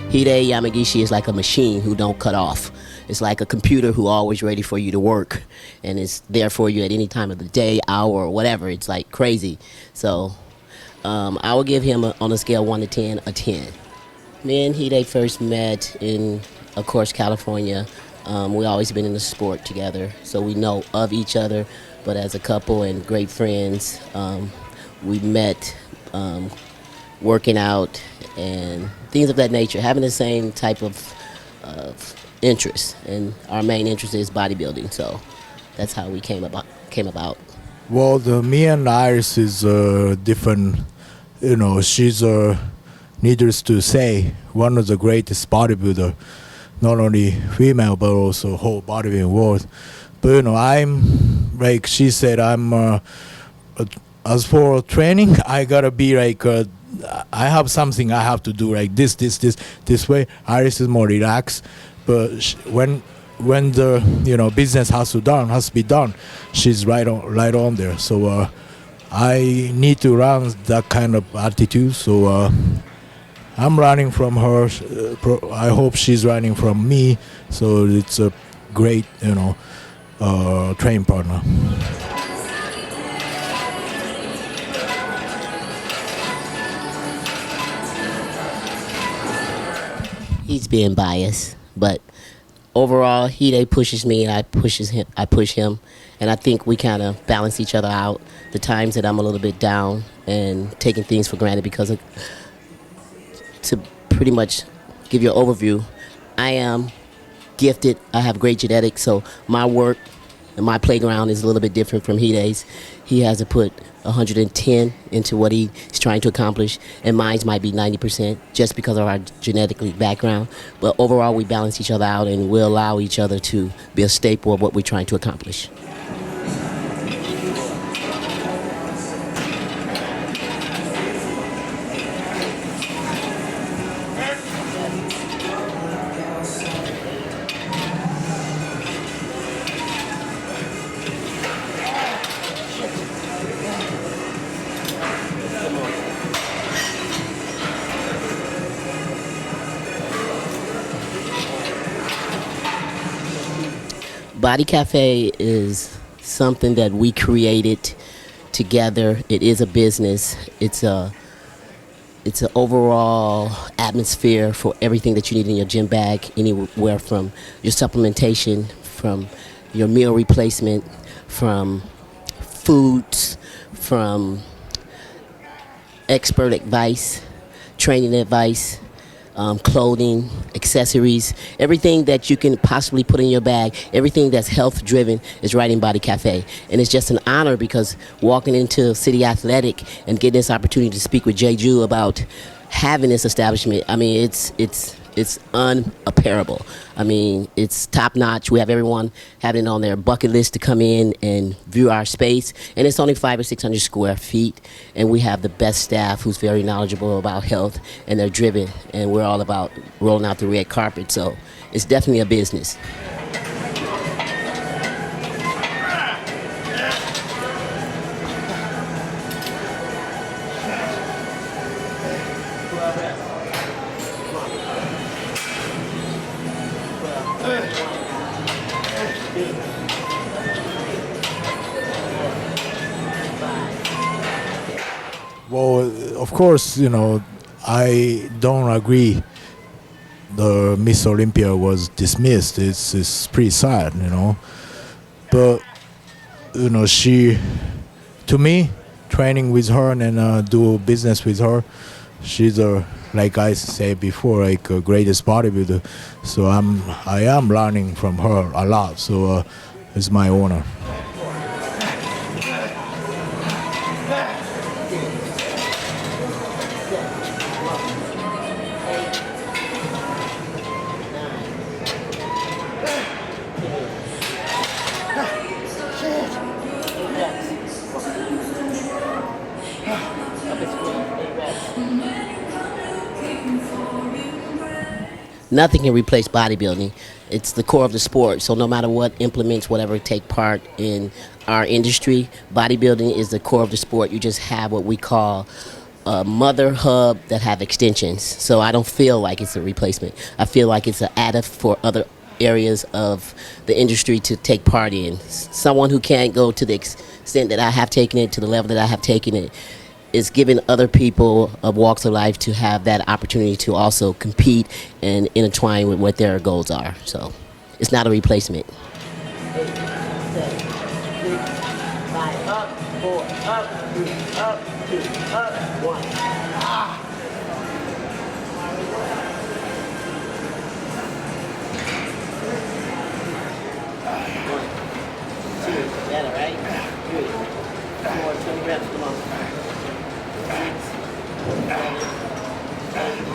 Hidetada Yamagishi is like a machine who don't cut off. It's like a computer who always ready for you to work, and it's there for you at any time of the day, hour, or whatever. It's like crazy. So I will give him, on a scale 1 to 10, a 10. Me and Hide first met in, of course, California. We always been in the sport together, so we know of each other. But as a couple and great friends, we met working out and things of that nature, having the same type of interest. And our main interest is bodybuilding, so that's how we came about. Well, me and Iris is different. You know, she's needless to say, one of the greatest bodybuilder, not only female but also whole bodybuilding world. But you know, I'm like she said, I'm as for training, I gotta be like I have something I have to do like this way. Iris is more relaxed, but when the business has to be done, she's right on there. So I need to run that kind of attitude. So I'm running from her. I hope she's running from me. So it's a great training partner. He's being biased, but overall, Hide pushes me and I push him, and I think we kind of balance each other out. The times that I'm a little bit down and taking things for granted to pretty much give you an overview, I am gifted. I have great genetics, so my work and my playground is a little bit different from Hide's. He has to put 110 into what he's trying to accomplish, and mine might be 90% just because of our genetically background. But overall, we balance each other out, and we allow each other to be a staple of what we're trying to accomplish. Body Cafe is something that we created together. It is a business. It's an overall atmosphere for everything that you need in your gym bag, anywhere from your supplementation, from your meal replacement, from foods, from expert advice, training advice, clothing, accessories, everything that you can possibly put in your bag, everything that's health driven is right in Body Cafe. And it's just an honor because walking into City Athletic and getting this opportunity to speak with Jeju about having this establishment, I mean, it's unapparable. I mean, it's top notch. We have everyone having it on their bucket list to come in and view our space. And it's only 500 or 600 square feet. And we have the best staff who's very knowledgeable about health, and they're driven. And we're all about rolling out the red carpet. So it's definitely a business. Well, of course, I don't agree the Ms Olympia was dismissed. It's pretty sad, But, she, to me, training with her and do business with her, she's like I said before, like a greatest bodybuilder. So I am learning from her a lot. So it's my honor. Nothing can replace bodybuilding. It's the core of the sport. So no matter what implements, whatever take part in our industry, bodybuilding is the core of the sport. You just have what we call a mother hub that have extensions. So I don't feel like it's a replacement. I feel like it's an additive for other areas of the industry to take part in. Someone who can't go to the extent that I have taken it, to the level that I have taken it, is giving other people of walks of life to have that opportunity to also compete and intertwine with what their goals are. So it's not a replacement. 8, 7, 6, 5, up, 4, up, 3, up, 2, up, 1. Better, right? 3, 4, 20 reps, come on. 6, 7, 8,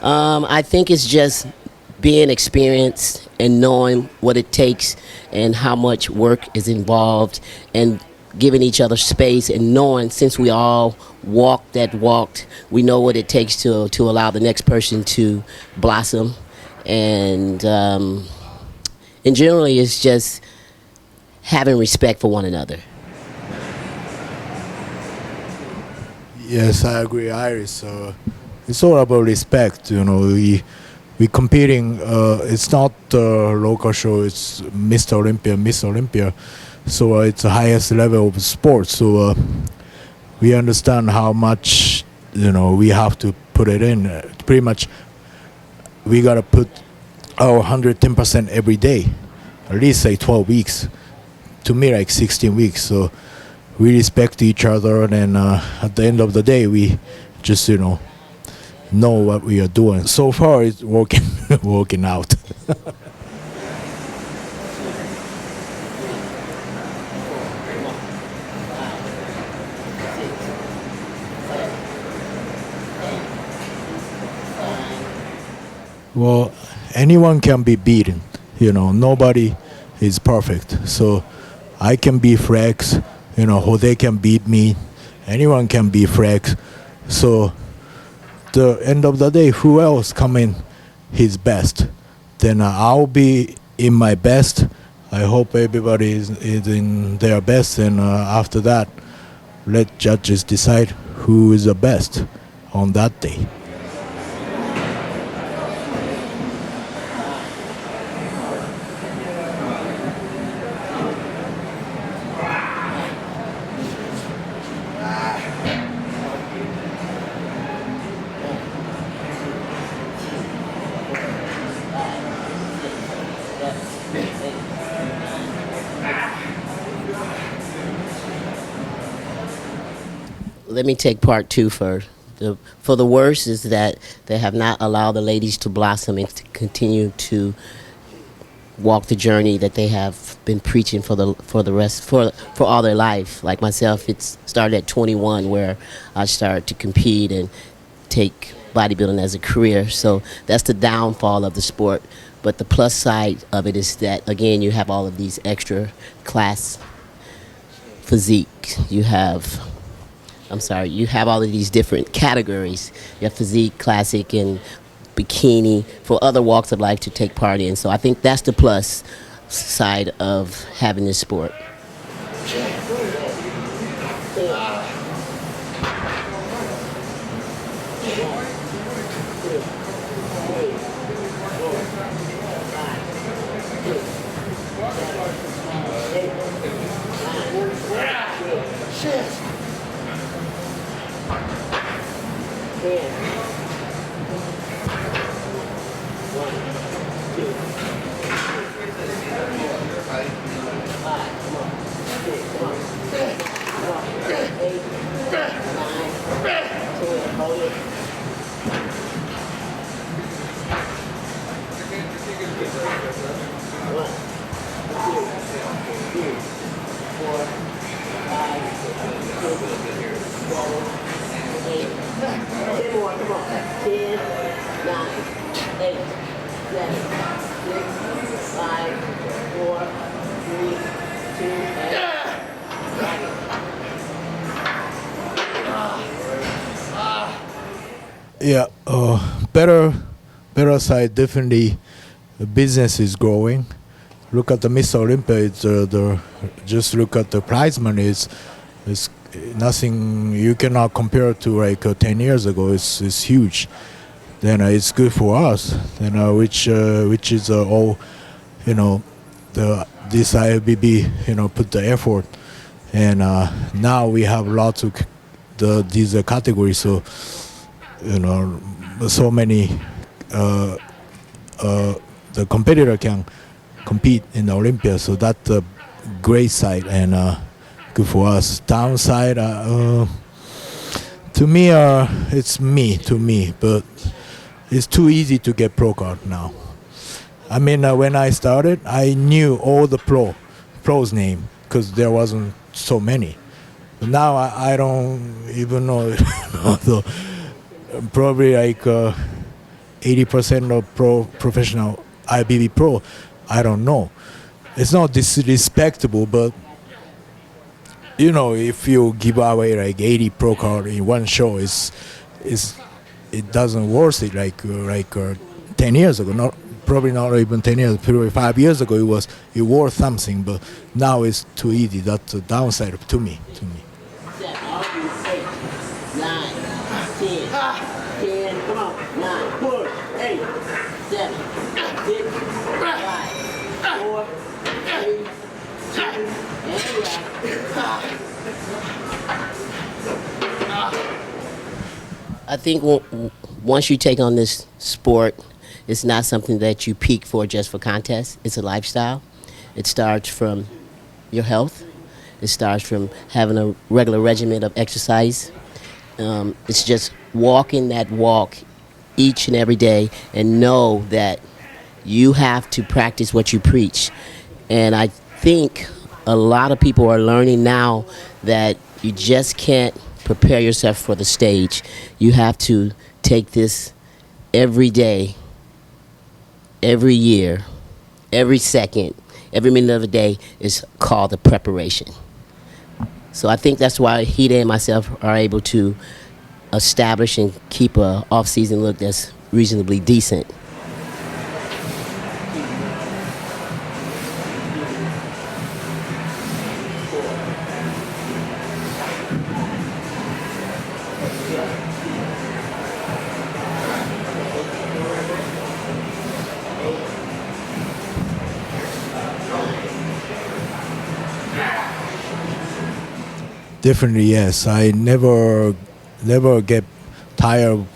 9. I think it's just being experienced and knowing what it takes and how much work is involved, and giving each other space, and knowing, since we all walked, we know what it takes to allow the next person to blossom. And generally it's just having respect for one another. Yes, I agree, Iris. It's all about respect. You know, we competing. It's not a local show. It's Mr Olympia, Ms Olympia. So it's the highest level of sports. So we understand how much, you know, we have to put it in. Pretty much, we gotta put our 110% every day. At least say 12 weeks. To me, like 16 weeks. So we respect each other, and at the end of the day, we just, you know what we are doing. So far, it's working out. Well, anyone can be beaten. You know, nobody is perfect. So I can be flex. You know, Jose can beat me. Anyone can be flex. So the end of the day, who else come in his best? Then I'll be in my best. I hope everybody is in their best, and after that, let judges decide who is the best on that day. Let me take part 2 first. For the worst is that they have not allowed the ladies to blossom and to continue to walk the journey that they have been preaching for all their life. Like myself, it started at 21, where I started to compete and take bodybuilding as a career. So that's the downfall of the sport. But the plus side of it is that, again, you have all of these extra class physique. You have all of these different categories. You have physique, classic, and bikini for other walks of life to take part in. So I think that's the plus side of having this sport. Yeah, better side, definitely. The business is growing. Look at the Ms Olympia. It's just look at the prize money. It's nothing you cannot compare to like 10 years ago. It's huge. Then it's good for us. Then which is all, you know, this IFBB, you know, put the effort, and now we have lots of these categories. So, you know, so many the competitor can compete in the Olympia. So that's a great side and good for us. Downside, to me, it's to me, but it's too easy to get pro card now. I mean, when I started, I knew all the pros' name because there wasn't so many. Now I don't even know. So probably like 80% of professional IBB pro, I don't know. It's not disrespectable, but you know, if you give away like 80 pro card in one show, it doesn't worth it like 10 years ago. Probably not even 10 years, probably 5 years ago it worth something, but now it's too easy. That's the downside to me. 7, 8, 9, 10, 10, come on, 9, 4, 8, 7, 6, 5, 4, 3, 2, and I think once you take on this sport, it's not something that you peak for just for contests. It's a lifestyle. It starts from your health. It starts from having a regular regimen of exercise. It's just walking that walk each and every day and know that you have to practice what you preach. And I think a lot of people are learning now that you just can't prepare yourself for the stage. You have to take this every day, every year, every second, every minute of the day is called the preparation. So I think that's why Hide and myself are able to establish and keep a off-season look that's reasonably decent. Definitely, yes. I never get tired of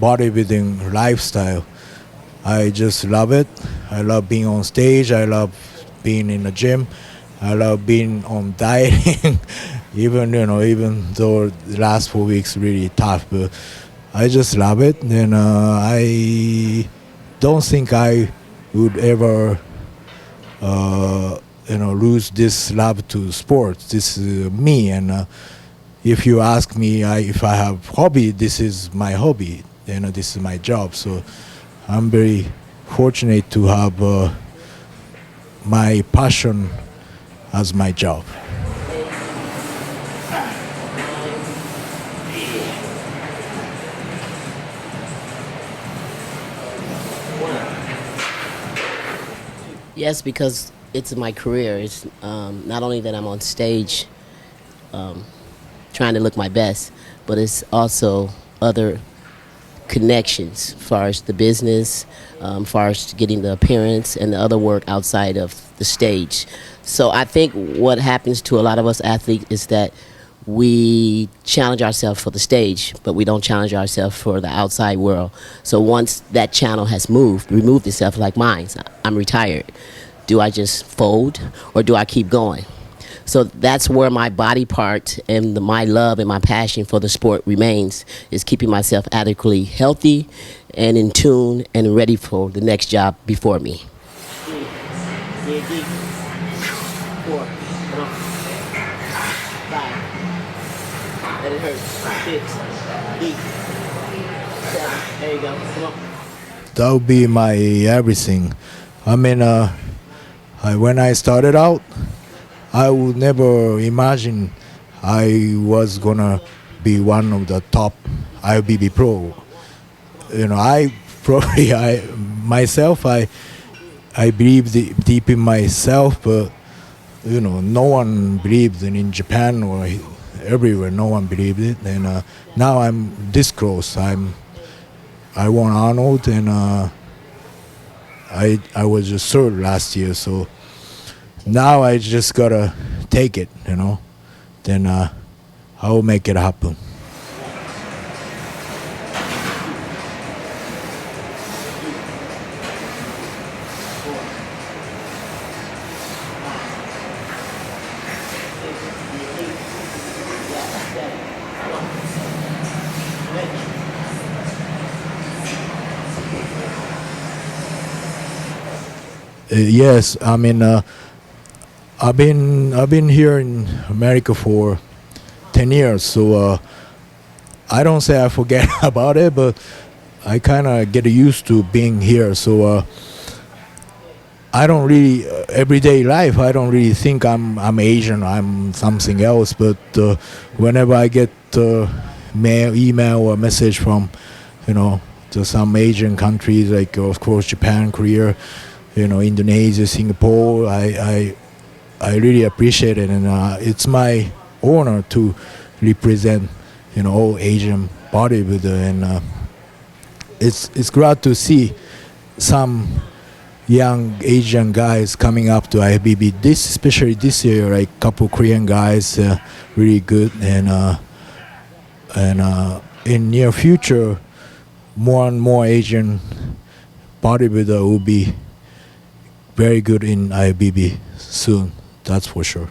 bodybuilding lifestyle. I just love it. I love being on stage. I love being in the gym. I love being on dieting. even though the last 4 weeks really tough, but I just love it. And I don't think I would ever lose this love to sports. This is me, and if you ask me if I have hobby, this is my hobby. This is my job. So I'm very fortunate to have my passion as my job. Yes, because it's my career. It's not only that I'm on stage trying to look my best, but it's also other connections as far as the business, as far as getting the appearance and the other work outside of the stage. So I think what happens to a lot of us athletes is that we challenge ourselves for the stage, but we don't challenge ourselves for the outside world. So once that channel has removed itself, like mine, I'm retired. Do I just fold or do I keep going? So that's where my body part and my love and my passion for the sport remains, is keeping myself adequately healthy and in tune and ready for the next job before me. 3, 4, 5, let it hurt, 6, 8, 7, there you go, come on. That would be my everything. I mean, when I started out, I would never imagine I was gonna be one of the top IFBB pro. I believed deep in myself, but no one believed in Japan or everywhere. No one believed it, and now I'm this close. I won Arnold, and I was just third last year. So now I just gotta take it, Then I'll make it happen. Yes, I mean, I've been here in America for 10 years, so I don't say I forget about it, but I kind of get used to being here. So I don't really everyday life. I don't really think I'm Asian. I'm something else. But whenever I get mail, email, or message from, to some Asian countries, like of course Japan, Korea, Indonesia, Singapore, I really appreciate it, and it's my honor to represent, all Asian bodybuilder, and it's glad to see some young Asian guys coming up to IFBB. Especially this year, like couple Korean guys, really good, and in near future, more and more Asian bodybuilder will be very good in IFBB soon. That's for sure.